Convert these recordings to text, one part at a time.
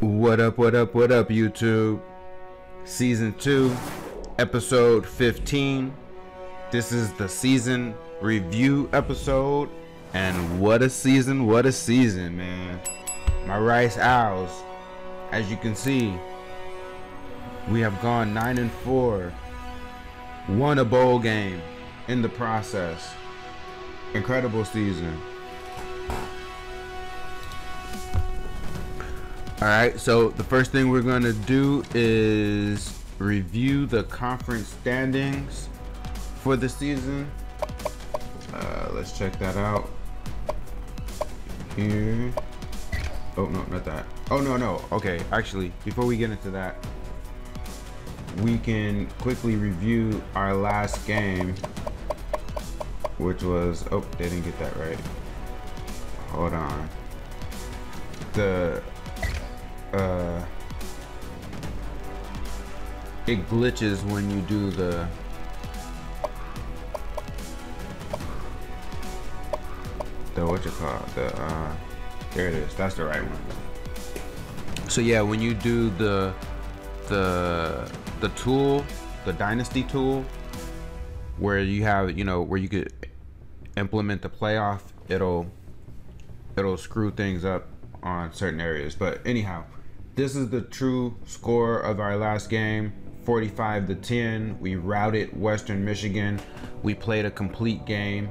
What up, YouTube? Season 2, episode 15. This is the season review episode. And what a season, man. My Rice Owls, as you can see, we have gone 9-4. Won a bowl game in the process. Incredible season. Alright, so the first thing we're going to do is review the conference standings for the season. Let's check that out. Here. Oh, no, not that. Oh, no. Okay, actually, before we get into that, we can quickly review our last game, which was... Oh, they didn't get that right. Hold on. It glitches when you do the what you call there it is. That's the right one. So yeah, when you do the tool, the dynasty tool, where you have, where you could implement the playoff, it'll screw things up on certain areas. But anyhow, this is the true score of our last game, 45-10. We routed Western Michigan. We played a complete game.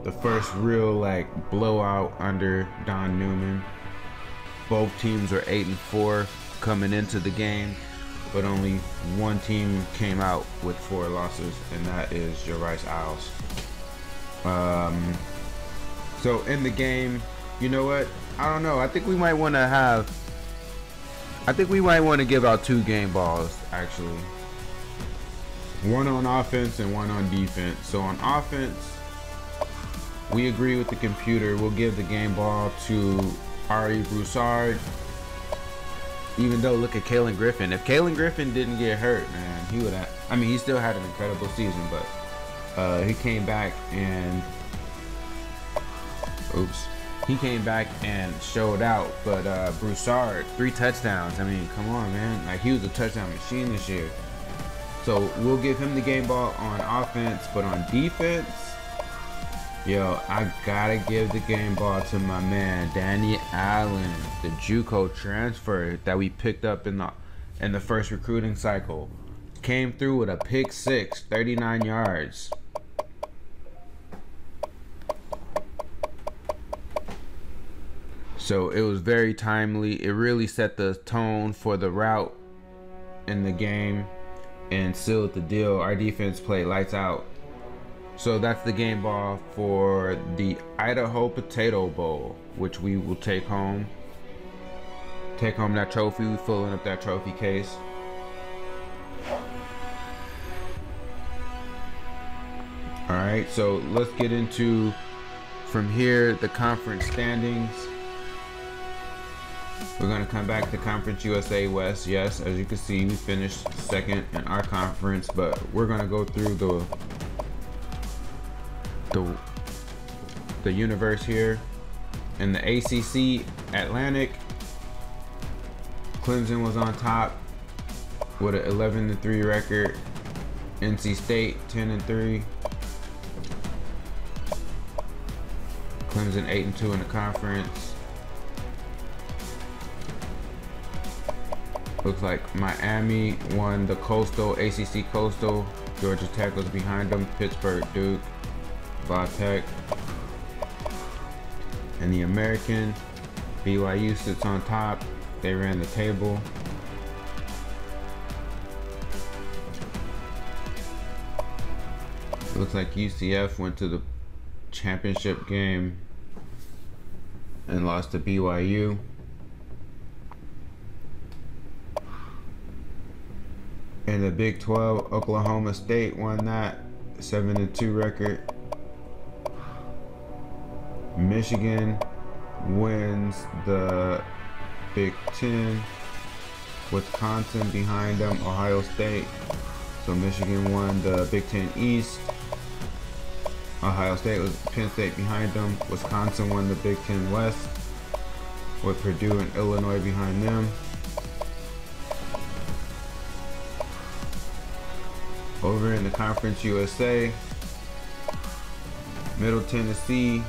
The first real blowout under Don Newman. Both teams are 8-4 coming into the game, but only one team came out with 4 losses, and that is your Rice Owls. So in the game, you know what? I don't know. I think we might want to give out 2 game balls, actually. One on offense and one on defense. So on offense, we agree with the computer. We'll give the game ball to Ari Broussard. Even though, look at Kalen Griffin. If Kalen Griffin didn't get hurt, man, he would have... I mean, he still had an incredible season, but he came back and... He came back and showed out, but Broussard, 3 touchdowns. I mean, come on, man. He was a touchdown machine this year. So we'll give him the game ball on offense, but on defense, yo, I gotta give the game ball to my man Danny Allen, the JUCO transfer that we picked up in the first recruiting cycle. Came through with a pick 6, 39 yards. So it was very timely. It really set the tone for the route in the game and sealed the deal. Our defense played lights out. So that's the game ball for the Idaho Potato Bowl, which we will take home. Take home that trophy. We're filling up that trophy case. Alright, so let's get into, from here, the conference standings. We're going to come back to Conference USA West. Yes, as you can see, we finished 2nd in our conference, but we're going to go through the universe here. In the ACC Atlantic, Clemson was on top with an 11-3 record. NC State 10-3. Clemson 8-2 in the conference. Looks like Miami won the Coastal, ACC Coastal. Georgia Tech was behind them. Pittsburgh, Duke, Tech. And the American, BYU sits on top. They ran the table. Looks like UCF went to the championship game and lost to BYU. In the Big 12, Oklahoma State won that, 7-2 record. Michigan wins the Big 10. Wisconsin behind them, Ohio State. So Michigan won the Big 10 East. Ohio State was Penn State behind them. Wisconsin won the Big 10 West. with Purdue and Illinois behind them. Over in the Conference USA, Middle Tennessee,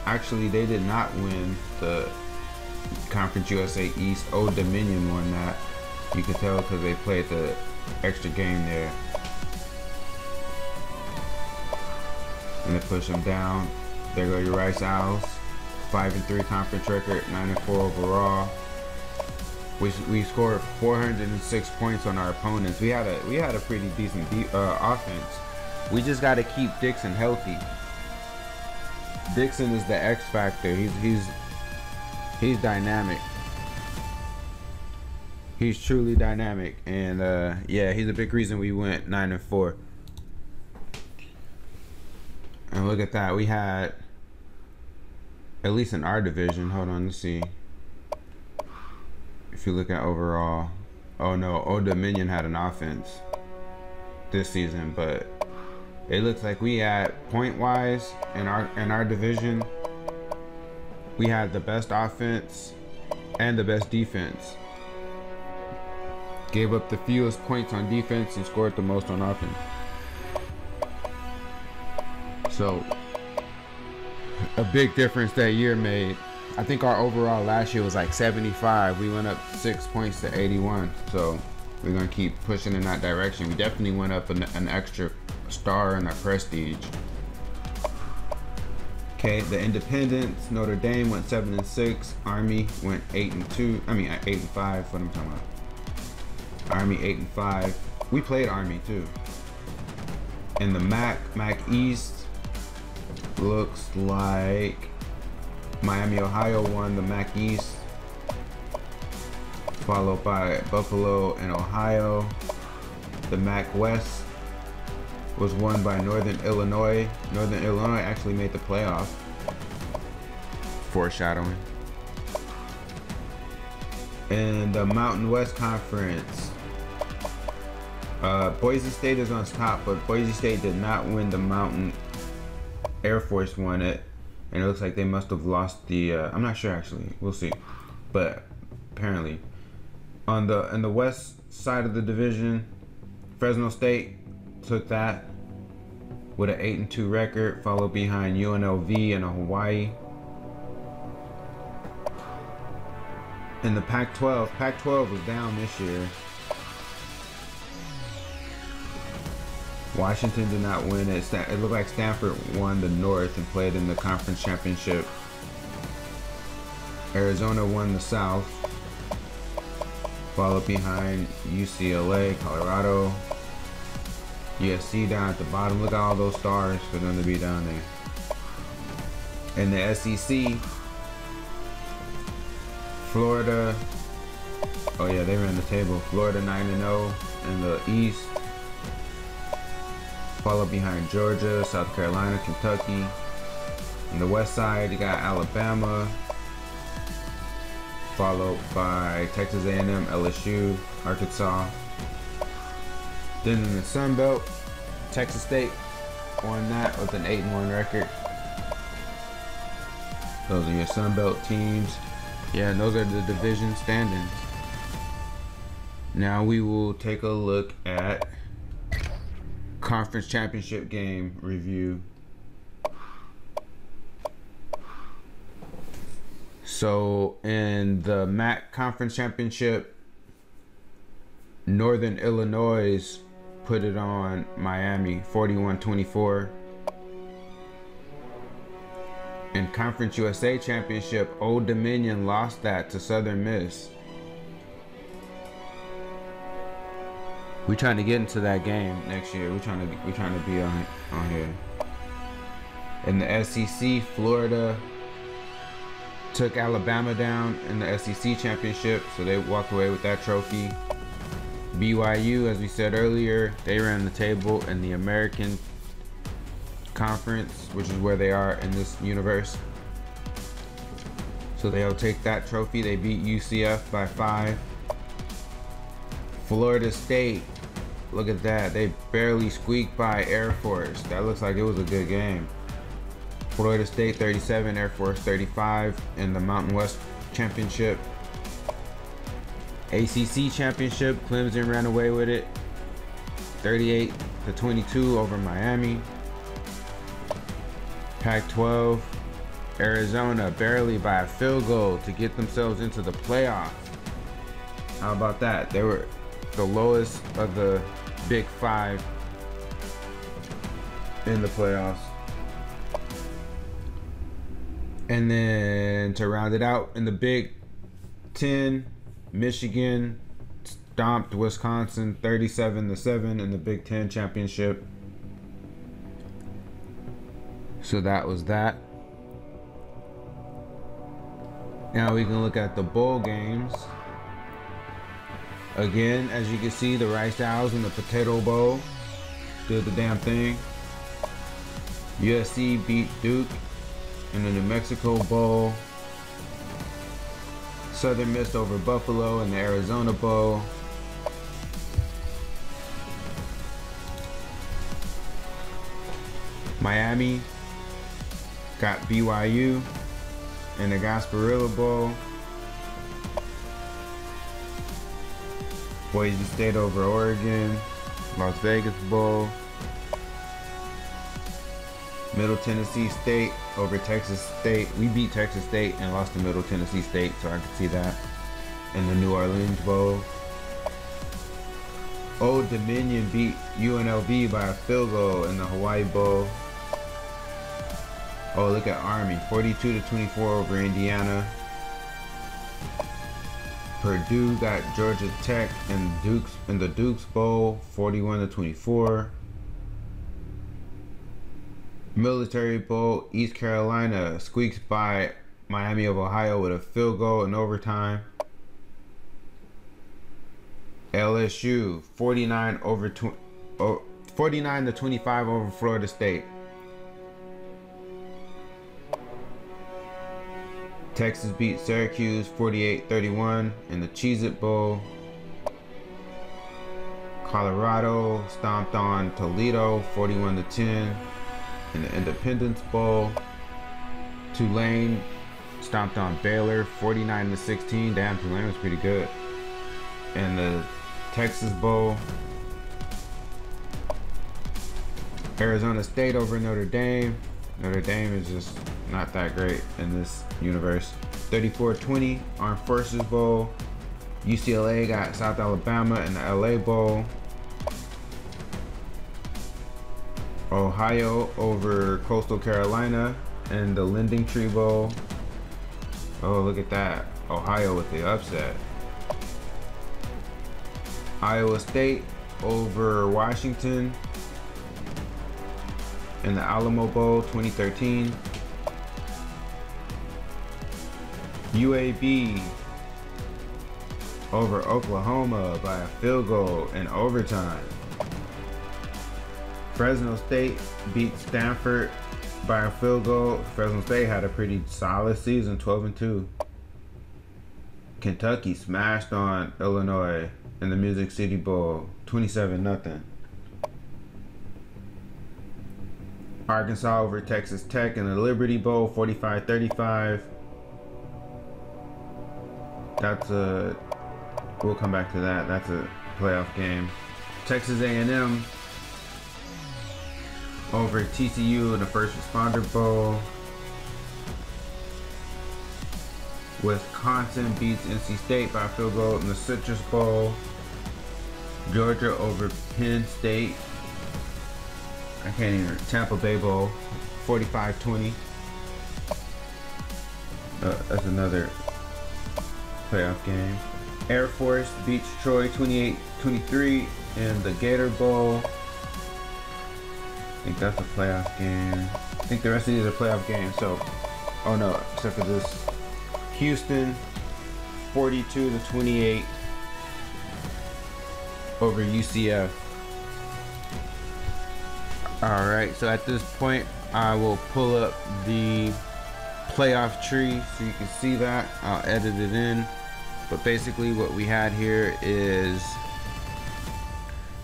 actually they did not win the Conference USA East. Old Dominion won that. You can tell because they played the extra game there. And they push them down. There go your Rice Owls. 5-3 conference record, 9-4 overall. We scored 406 points on our opponents. We had a pretty decent offense. We just got to keep Dixon healthy. Dixon is the X factor. He's dynamic. He's truly dynamic, and yeah, he's a big reason we went 9-4. And look at that, we had, at least in our division, hold on, let's see. If you look at overall, oh no, Old Dominion had an offense this season, but it looks like we had, point-wise, in our division, we had the best offense and the best defense. Gave up the fewest points on defense and scored the most on offense. So, a big difference that year made. I think our overall last year was like 75. We went up 6 points to 81. So, we're going to keep pushing in that direction. We definitely went up an extra star in our prestige. Okay, the Independents, Notre Dame went 7-6. Army went 8-2. I mean, 8-5. What am I talking about? Army 8-5. We played Army too. And the MAC East looks like Miami, Ohio won the MAC East, followed by Buffalo and Ohio. The MAC West was won by Northern Illinois. Northern Illinois actually made the playoff. Foreshadowing. And the Mountain West Conference, Boise State is on top, but Boise State did not win the Mountain. Air Force won it, and it looks like they must have lost the, I'm not sure actually, we'll see. But apparently, in the west side of the division, Fresno State took that with an 8-2 record, followed behind UNLV and Hawaii. In the Pac-12 was down this year. Washington did not win it. It looked like Stanford won the North and played in the conference championship. Arizona won the South, followed behind UCLA, Colorado, USC down at the bottom. Look at all those stars for them to be down there. In the SEC, Florida, oh yeah, they ran the table. Florida 9-0 in the East, followed behind Georgia, South Carolina, Kentucky. On the west side, you got Alabama, followed by Texas A&M, LSU, Arkansas. Then in the Sun Belt, Texas State won that with an 8-1 record. Those are your Sun Belt teams. Yeah, and those are the division standings. Now we will take a look at conference championship game review. So in the MAC conference championship, Northern Illinois put it on Miami 41-24. In Conference USA Championship, Old Dominion lost that to Southern Miss. We're trying to get into that game next year. We're trying to be on here. In the SEC, Florida took Alabama down in the SEC Championship, so they walked away with that trophy. BYU, as we said earlier, they ran the table in the American Conference, which is where they are in this universe. So they'll take that trophy. They beat UCF by 5. Florida State, look at that. They barely squeaked by Air Force. That looks like it was a good game. Florida State 37, Air Force 35 in the Mountain West championship. ACC championship, Clemson ran away with it, 38-22 over Miami. Pac-12, Arizona barely by a field goal to get themselves into the playoffs. How about that? They were the lowest of the Big Five in the playoffs. And then to round it out, in the Big Ten, Michigan stomped Wisconsin 37-7 in the Big Ten championship. So that was that. Now we can look at the bowl games. Again, as you can see, the Rice Owls in the Potato Bowl did the damn thing. USC beat Duke in the New Mexico Bowl. Southern Miss over Buffalo in the Arizona Bowl. Miami got BYU in the Gasparilla Bowl. Boise State over Oregon. Las Vegas Bowl. Middle Tennessee State over Texas State. We beat Texas State and lost to Middle Tennessee State, so I could see that. In the New Orleans Bowl. Old Dominion beat UNLV by a field goal in the Hawaii Bowl. Oh, look at Army, 42-24 over Indiana. Purdue got Georgia Tech in the Dukes Bowl, 41-24. Military Bowl, East Carolina squeaks by Miami of Ohio with a field goal in overtime. LSU 49-25 over Florida State. Texas beat Syracuse 48-31 in the Cheez-It Bowl. Colorado stomped on Toledo 41-10 in the Independence Bowl. Tulane stomped on Baylor 49-16. Damn, Tulane was pretty good. In the Texas Bowl, Arizona State over Notre Dame. Notre Dame is just not that great in this universe. 34-20, Armed Forces Bowl. UCLA got South Alabama in the LA Bowl. Ohio over Coastal Carolina in the Lending Tree Bowl. Oh, look at that. Ohio with the upset. Iowa State over Washington in the Alamo Bowl 2013. UAB over Oklahoma by a field goal in overtime. Fresno State beat Stanford by a field goal. Fresno State had a pretty solid season, 12-2. Kentucky smashed on Illinois in the Music City Bowl, 27-0. Arkansas over Texas Tech in the Liberty Bowl, 45-35. We'll come back to that. That's a playoff game. Texas A&M over TCU in the First Responder Bowl. Wisconsin beats NC State by a field goal in the Citrus Bowl. Georgia over Penn State. I can't even. Tampa Bay Bowl, 45-20. That's another playoff game. Air Force beats Troy 28-23 in the Gator Bowl. I think that's a playoff game. I think the rest of these are playoff games. So, oh no, except for this. Houston 42-28 over UCF. Alright, so at this point I will pull up the playoff tree so you can see that. I'll edit it in. But basically what we had here is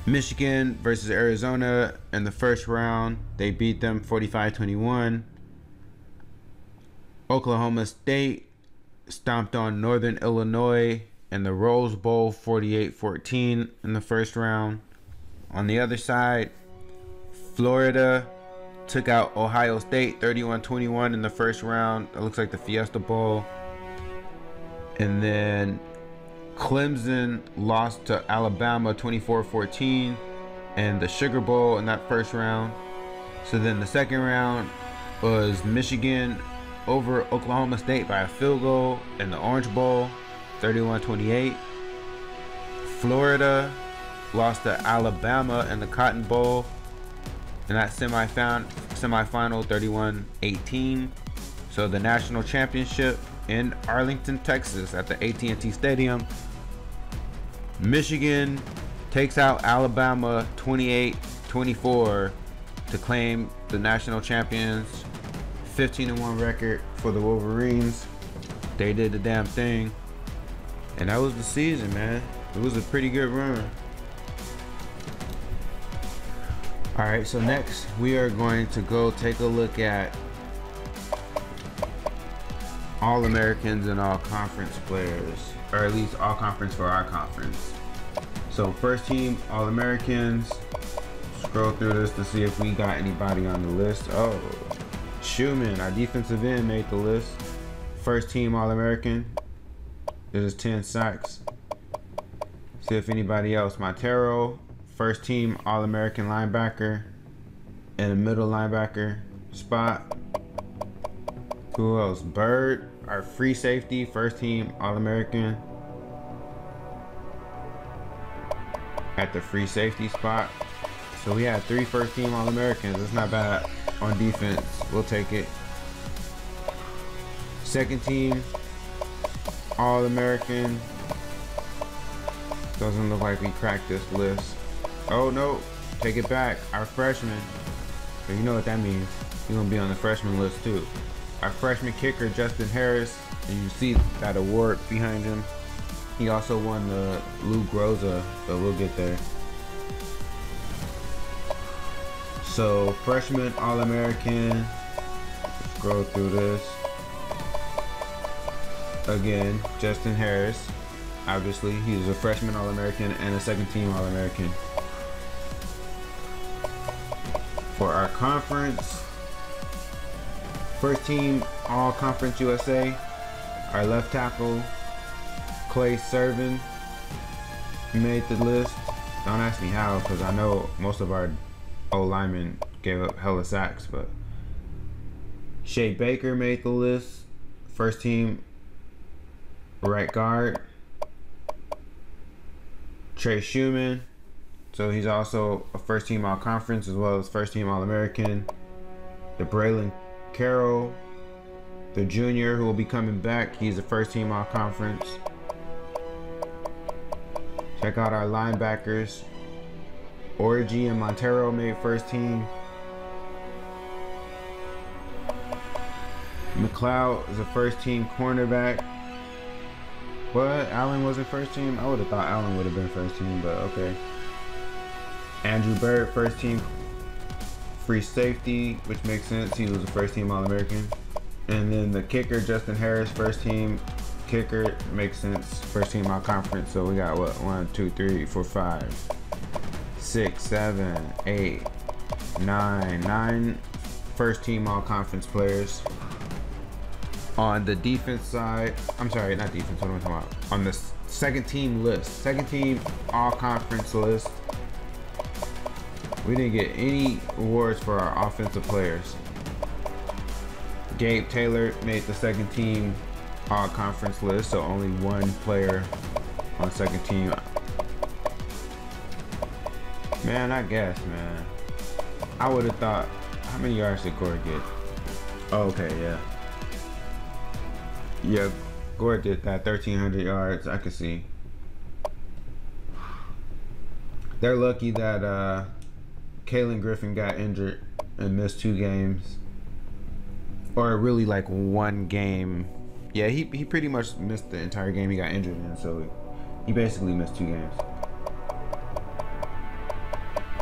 Michigan versus Arizona in the first round. They beat them 45-21. Oklahoma State stomped on Northern Illinois in the Rose Bowl 48-14 in the first round. On the other side, Florida took out Ohio State 31-21 in the first round. It looks like the Fiesta Bowl. And then Clemson lost to Alabama 24-14 in the Sugar Bowl in that first round. So then the second round was Michigan over Oklahoma State by a field goal in the Orange Bowl 31-28. Florida lost to Alabama in the Cotton Bowl in that semifinal 31-18. So the national championship in Arlington, Texas at the AT&T Stadium. Michigan takes out Alabama 28-24 to claim the national champions. 15-1 record for the Wolverines. They did the damn thing. And that was the season, man. It was a pretty good run. Alright, so next we are going to go take a look at All-Americans and All-Conference players. Or at least All-Conference for our conference. So first team, All-Americans. Scroll through this to see if we got anybody on the list. Oh, Newman, our defensive end, made the list. First team All-American. This is 10 sacks. See if anybody else. Montero, first team All-American linebacker and a middle linebacker spot. Who else? Bird, our free safety, first team All-American at the free safety spot. So we had 3 first team All-Americans. That's not bad on defense. We'll take it. Second team All-American. Doesn't look like we cracked this list. Oh no, take it back. Our freshman. So you know what that means. He's gonna be on the freshman list too. Our freshman kicker, Justin Harris. And you see that award behind him. He also won the Lou Groza, but we'll get there. So freshman All-American. Scroll through this. Again, Justin Harris. Obviously, he was a freshman All-American and a second team All-American. For our conference, first team All-Conference USA. Our left tackle, Clay Servin, made the list. Don't ask me how, because I know most of our O-linemen gave up hella sacks, but Shea Baker made the list. First team right guard. Trey Newman, so he's also a first team All-Conference as well as first team All-American. The Braylon Carroll, the junior who will be coming back, he's a first team All-Conference. Check out our linebackers. Origi and Montero made first team. McLeod is a first team cornerback. What? Allen wasn't first team? I would have thought Allen would have been first team, but okay. Andrew Bird, first team free safety, which makes sense. He was a first team All-American. And then the kicker, Justin Harris, first team kicker, makes sense. First team All-Conference. So we got what? 1, 2, 3, 4, 5, 6, 7, 8, 9 first team All-Conference players. On the defense side, I'm sorry, not defense, what am I talking about? On the second team list, second team All-Conference list, we didn't get any awards for our offensive players. Gabe Taylor made the second team All-Conference list, so only one player on second team. Man, I guess, man. I would have thought, how many yards did Gore get? Oh, okay, yeah. Yeah, Gore did that, 1,300 yards, I can see. They're lucky that Kalen Griffin got injured and missed 2 games. Or really like 1 game. Yeah, he pretty much missed the entire game he got injured in, so he basically missed 2 games.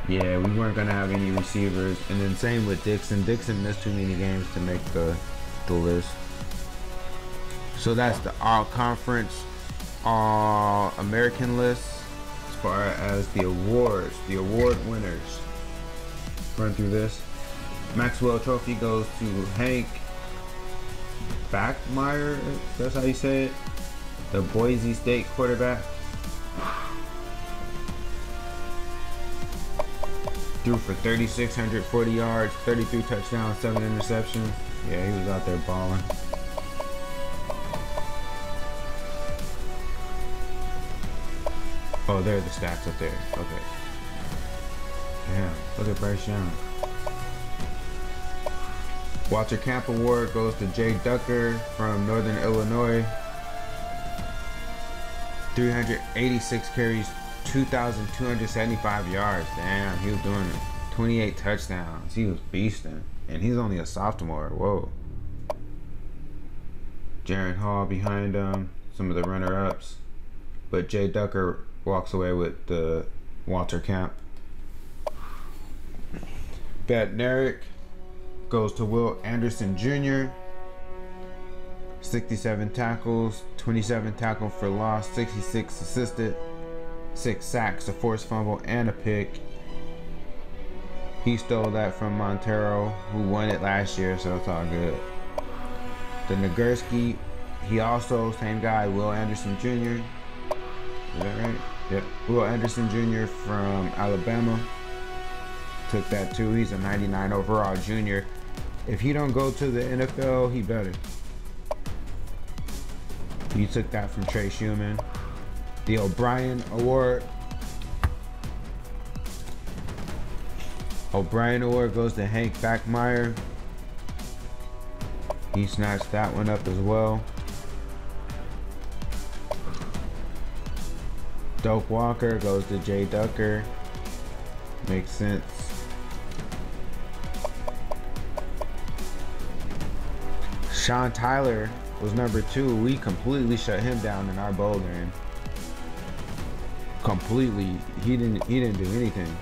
Yeah, we weren't gonna have any receivers. And then same with Dixon. Dixon missed too many games to make the list. So that's the all-conference, all-American list. As far as the awards, the award winners. Run through this. Maxwell Trophy goes to Hank Backmeyer, that's how you say it. The Boise State quarterback. Threw for 3,640 yards, 33 touchdowns, 7 interceptions. Yeah, he was out there balling. Oh, there are the stats up there. Okay. Damn, look at Bryce Young. Walter Camp Award goes to Jay Ducker from Northern Illinois. 386 carries, 2,275 yards. Damn, he was doing it. 28 touchdowns. He was beasting. And he's only a sophomore. Whoa. Jaron Hall behind him. Some of the runner-ups. But Jay Ducker walks away with the Walter Camp. Bednarik goes to Will Anderson Jr. 67 tackles, 27 tackles for loss, 66 assisted, 6 sacks, a forced fumble, and a pick. He stole that from Montero, who won it last year, so it's all good. The Nagurski, he also, same guy, Will Anderson Jr. Is that right? Yep. Will Anderson Jr. from Alabama. Took that too. He's a 99 overall junior. If he don't go to the NFL, he better. He took that from Trey Schumann. The O'Brien Award. O'Brien Award goes to Hank Backmeyer. He snatched that one up as well. Doak Walker goes to Jay Ducker. Makes sense. Sean Tyler was number 2. We completely shut him down in our bowl game. Completely. He didn't do anything.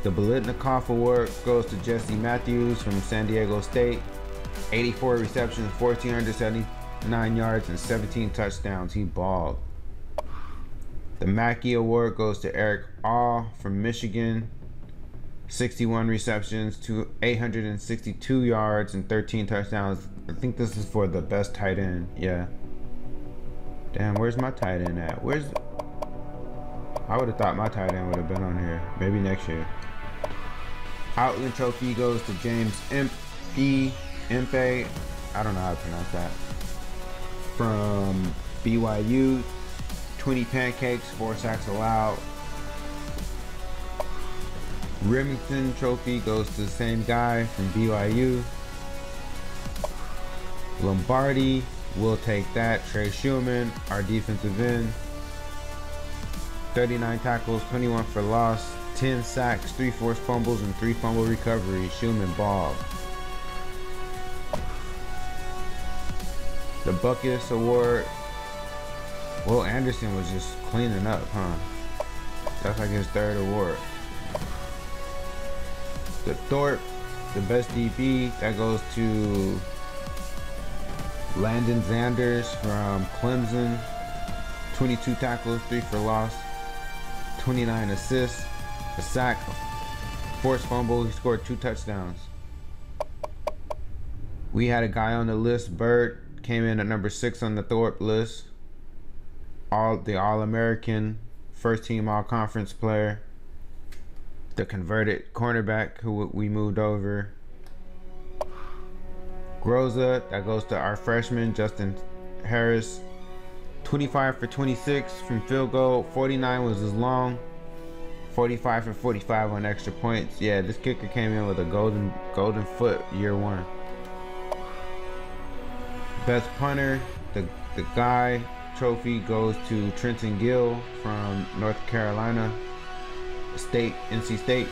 The Bolitnikoff Award goes to Jesse Matthews from San Diego State. 84 receptions, 1,479 yards, and 17 touchdowns. He balled. The Mackey Award goes to Eric All from Michigan. 61 receptions to 862 yards and 13 touchdowns. I think this is for the best tight end. Yeah. Damn, where's my tight end at? I would have thought my tight end would have been on here. Maybe next year. Outland Trophy goes to James Impey. I don't know how to pronounce that. From BYU. 20 pancakes, 4 sacks allowed. Remington Trophy goes to the same guy from BYU. Lombardi, will take that. Trey Schumann, our defensive end. 39 tackles, 21 for loss, 10 sacks, 3 forced fumbles, and 3 fumble recoveries. Schumann ball. The Buckus Award. Will Anderson was just cleaning up, huh? That's like his 3rd award. The Thorpe, the best DB, that goes to Landon Zanders from Clemson. 22 tackles, 3 for loss, 29 assists, a sack, a forced fumble. He scored 2 touchdowns. We had a guy on the list, Bird, came in at number 6 on the Thorpe list. The All-American, first team All-Conference player. The converted cornerback who we moved over. Groza, that goes to our freshman, Justin Harris. 25 for 26 from field goal. 49 was his long. 45 for 45 on extra points. Yeah, this kicker came in with a golden foot year 1. Best punter, the guy trophy goes to Trenton Gill from North Carolina State, NC State.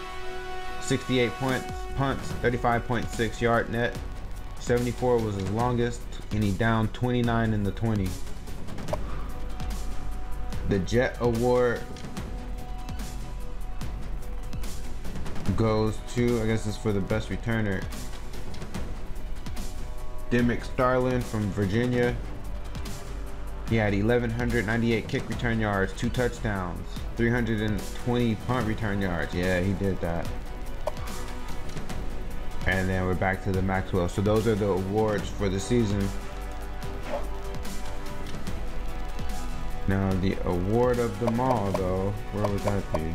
68 punts, 35.6 yard net. 74 was his longest, and he downed 29 in the 20. The Jet Award goes to, I guess it's for the best returner. Dimmick Starlin from Virginia. He had 1,198 kick return yards, 2 touchdowns, 320 punt return yards. Yeah, he did that. And then we're back to the Maxwell. So those are the awards for the season. Now the award of them all, though, where would that be?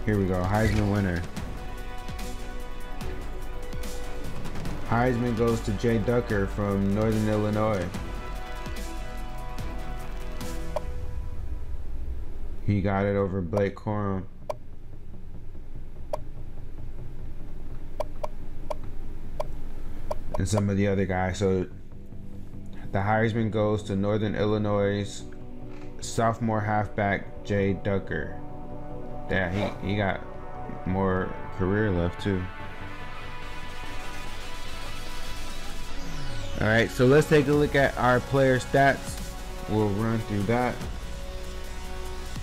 Here we go, Heisman winner. Heisman goes to Jay Ducker from Northern Illinois. He got it over Blake Corum. And some of the other guys. So the Heisman goes to Northern Illinois' sophomore halfback Jay Ducker. Yeah, he got more career left too. All right, so let's take a look at our player stats. We'll run through that.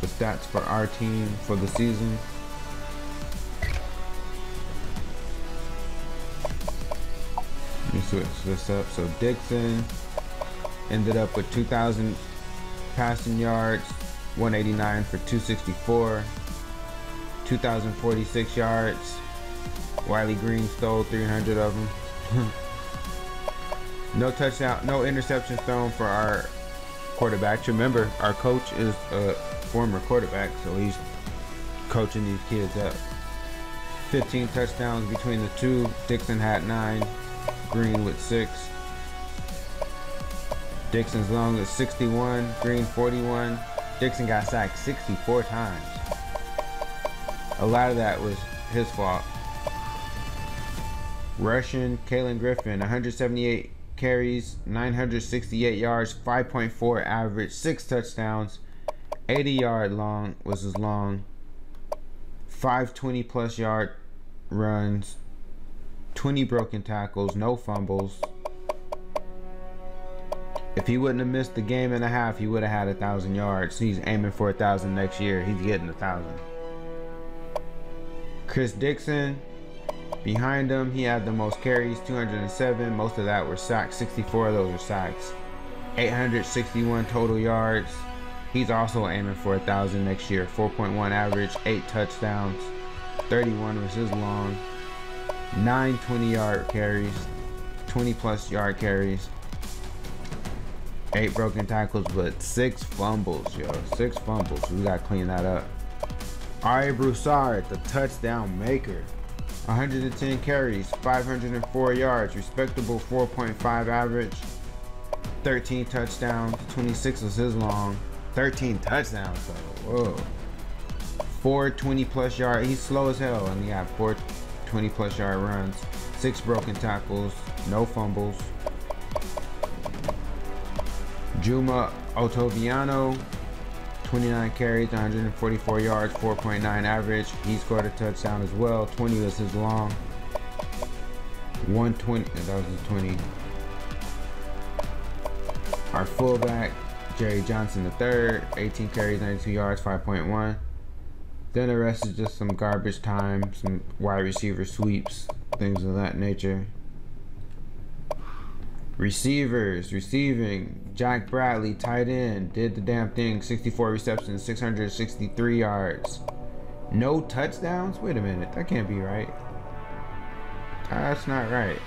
The stats for our team for the season. Let me switch this up. So Dixon ended up with 2,000 passing yards, 189 for 264, 2,046 yards. Wiley Green stole 300 of them. No touchdown, no interceptions thrown for our quarterback. Remember, our coach is a former quarterback, so he's coaching these kids up. 15 touchdowns between the two. Dixon had 9, Green with 6. Dixon's long is 61, Green 41. Dixon got sacked 64 times. A lot of that was his fault. Russian, Kalen Griffin, 178 carries, 968 yards, 5.4 average, 6 touchdowns, 80-yard long was his long, 5 20+ yard runs, 20 broken tackles, no fumbles. If he wouldn't have missed the game and a half, he would have had 1,000 yards. He's aiming for 1,000 next year. He's getting 1,000. Chris Dixon, behind him, he had the most carries, 207. Most of that were sacks. 64 of those were sacks. 861 total yards. He's also aiming for 1,000 next year. 4.1 average, 8 touchdowns. 31 was his long. 9 20-yard carries, 20+ yard carries. 8 broken tackles, but 6 fumbles, yo. 6 fumbles. We gotta clean that up. Ari Broussard, the touchdown maker. 110 carries, 504 yards, respectable 4.5 average. 13 touchdowns, 26 was his long. 13 touchdowns, though. Whoa. 4 20+ yard. He's slow as hell, and he got 4 20+ yard runs. 6 broken tackles, no fumbles. Juma Otoviano, 29 carries, 144 yards, 4.9 average. He scored a touchdown as well. 20 was his long. 120, that was his 20. Our fullback, Jerry Johnson III, 18 carries, 92 yards, 5.1. Then the rest is just some garbage time, some wide receiver sweeps, things of that nature. Receivers, receiving, Jack Bradley, tight end, did the damn thing, 64 receptions, 663 yards. No touchdowns? Wait a minute, that can't be right. That's not right.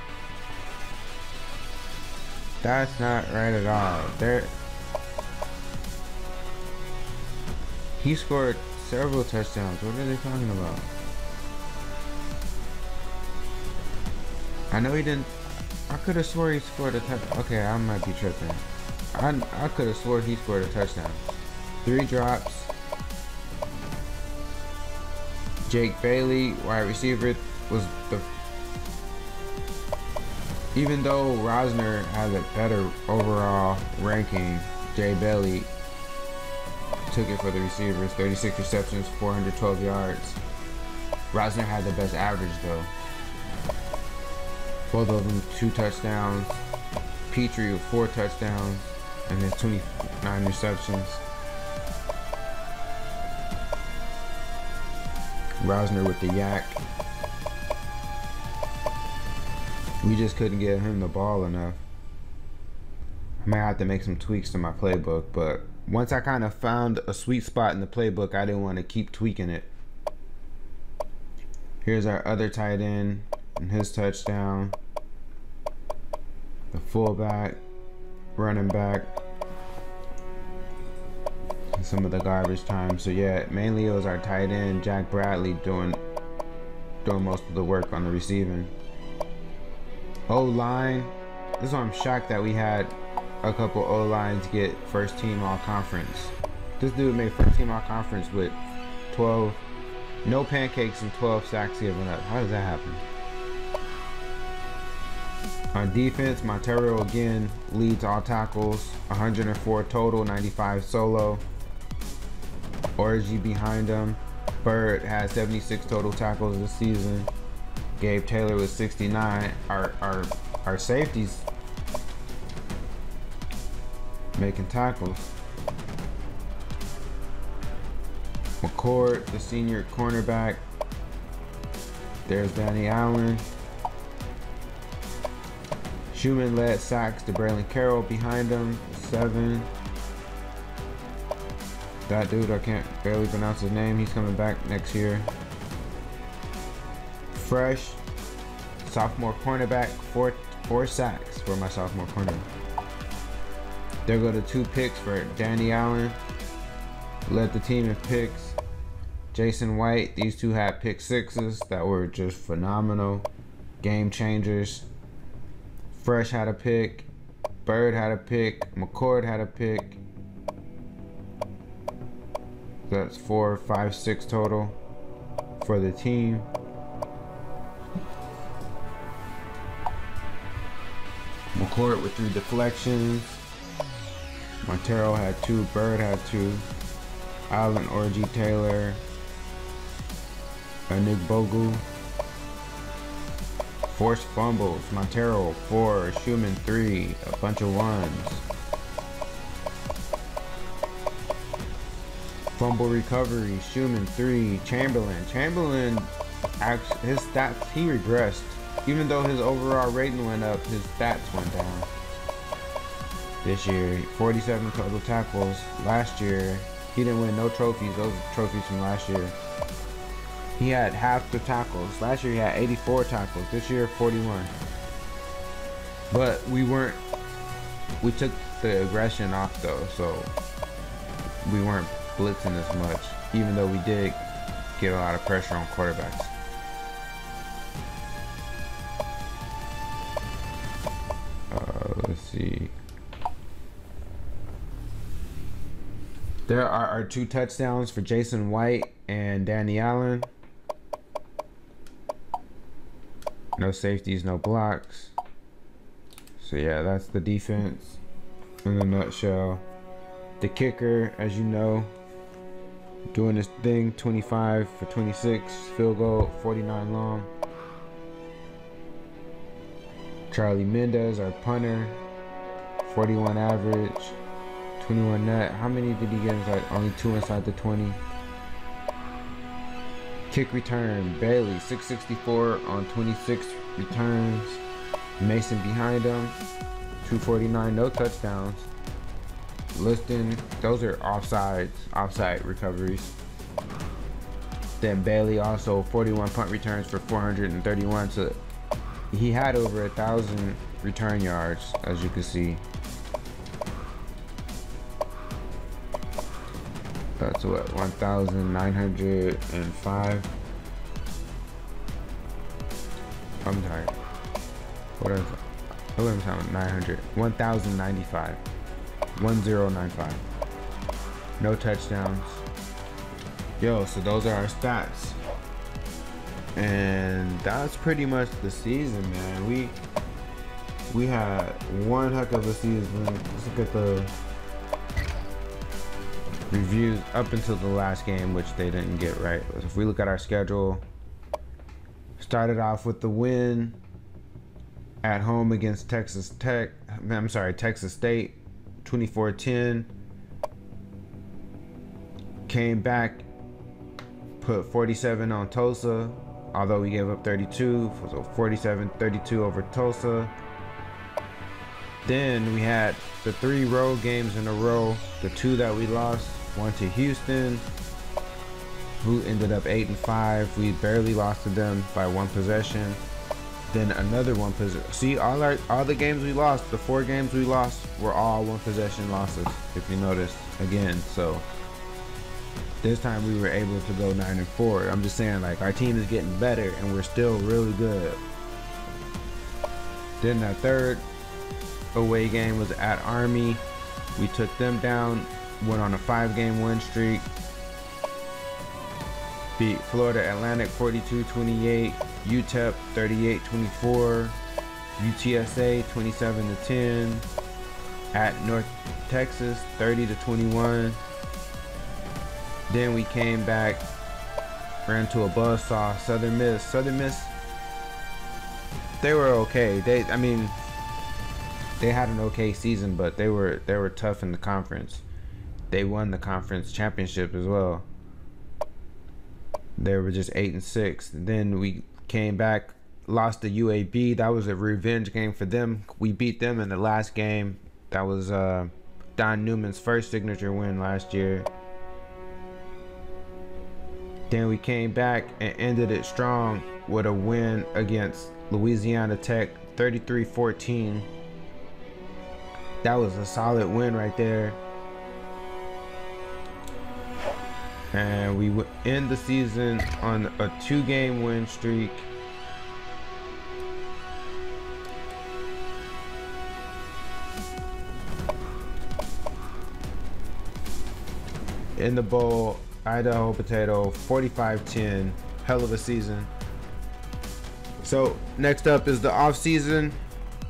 That's not right at all. He scored several touchdowns. What are they talking about? I know he didn't. I could have swore he scored a touchdown. Okay, I might be tripping. I could have swore he scored a touchdown. 3 drops. Jake Bailey, wide receiver, was the... Even though Rosner had a better overall ranking, Jay Bailey took it for the receivers. 36 receptions, 412 yards. Rosner had the best average though. Both of them 2 touchdowns. Petrie with 4 touchdowns and then 29 receptions. Rosner with the yak. We just couldn't get him the ball enough. I might have to make some tweaks to my playbook, but once I kind of found a sweet spot in the playbook, I didn't want to keep tweaking it. Here's our other tight end and his touchdown. The fullback, running back, and some of the garbage time. So yeah, mainly it was our tight end, Jack Bradley, doing most of the work on the receiving. O-line, this is why I'm shocked that we had a couple O-lines get first team all-conference. This dude made first team all-conference with 12, no pancakes and 12 sacks given up. How does that happen? On defense, Montero again leads all tackles, 104 total, 95 solo. Orgy behind him. Bird had 76 total tackles this season. Gabe Taylor was 69. Our safeties making tackles. McCord, the senior cornerback. There's Danny Allen. Newman led sacks to Braylon Carroll behind him, 7. That dude, I can't barely pronounce his name. He's coming back next year. Fresh, sophomore cornerback, 4 sacks for my sophomore corner. There go the 2 picks for Danny Allen. Led the team in picks. Jason White, these 2 had pick 6s that were just phenomenal. Game changers. Fresh had a pick. Bird had a pick. McCord had a pick. That's 4, 5, 6 total for the team. McCord with 3 deflections. Montero had 2. Bird had 2. Allen, Orgy, Taylor, Nick Bogu. Forced fumbles. Montero 4, Newman 3, a bunch of 1s. Fumble recovery, Newman 3, Chamberlain, his stats, he regressed. Even though his overall rating went up, his stats went down. This year, 47 total tackles. Last year, he didn't win no trophies. Those are trophies from last year. He had half the tackles. Last year he had 84 tackles. This year 41. But we took the aggression off though, so we weren't blitzing as much, even though we did get a lot of pressure on quarterbacks. Let's see. There are our 2 touchdowns for Jason White and Danny Allen. No safeties, no blocks. So yeah, that's the defense in a nutshell. The kicker, as you know, doing this thing, 25 for 26, field goal, 49 long. Charlie Mendez, our punter, 41 average, 21 net. How many did he get inside? Only 2 inside the 20. Kick return, Bailey, 664 on 26 returns. Mason behind him, 249, no touchdowns. Liston, those are offside recoveries. Then Bailey also 41 punt returns for 431. So he had over 1,000 return yards, as you can see. That's what, 1,905. I'm sorry. What is it? 900. 1,095. 1,095. No touchdowns. Yo, so those are our stats. And that's pretty much the season, man. We had one heck of a season. Let's look at the reviews up until the last game, which they didn't get right. If we look at our schedule, started off with the win at home against Texas State, 24-10. Came back, put 47 on Tulsa, although we gave up 32, so 47-32 over Tulsa. Then we had the 3 road games in a row. The 2 that we lost, one to Houston, who ended up 8-5. We barely lost to them by 1 possession. Then another 1 possession. See, all the games we lost, the 4 games we lost, were all 1 possession losses, if you notice again. So this time we were able to go 9-4. I'm just saying, like, our team is getting better and we're still really good. Then that 3rd away game was at Army. We took them down, went on a 5-game win streak. Beat Florida Atlantic 42-28, UTEP 38-24, UTSA 27-10, at North Texas 30-21. Then we came back, ran to a buzzsaw, Southern Miss. Southern Miss, they were okay. They had an okay season, but they were tough in the conference. They won the conference championship as well. They were just 8-6. Then we came back, lost to UAB. That was a revenge game for them. We beat them in the last game. That was Don Newman's first signature win last year. Then we came back and ended it strong with a win against Louisiana Tech, 33-14. That was a solid win right there. And we would end the season on a 2-game win streak. In the bowl, Idaho Potato, 45-10. Hell of a season. So next up is the off season.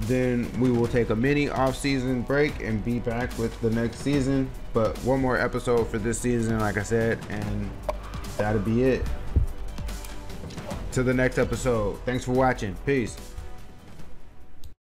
Then we will take a mini off season break and be back with the next season. But one more episode for this season, like I said, and that'll be it. To the next episode. Thanks for watching. Peace.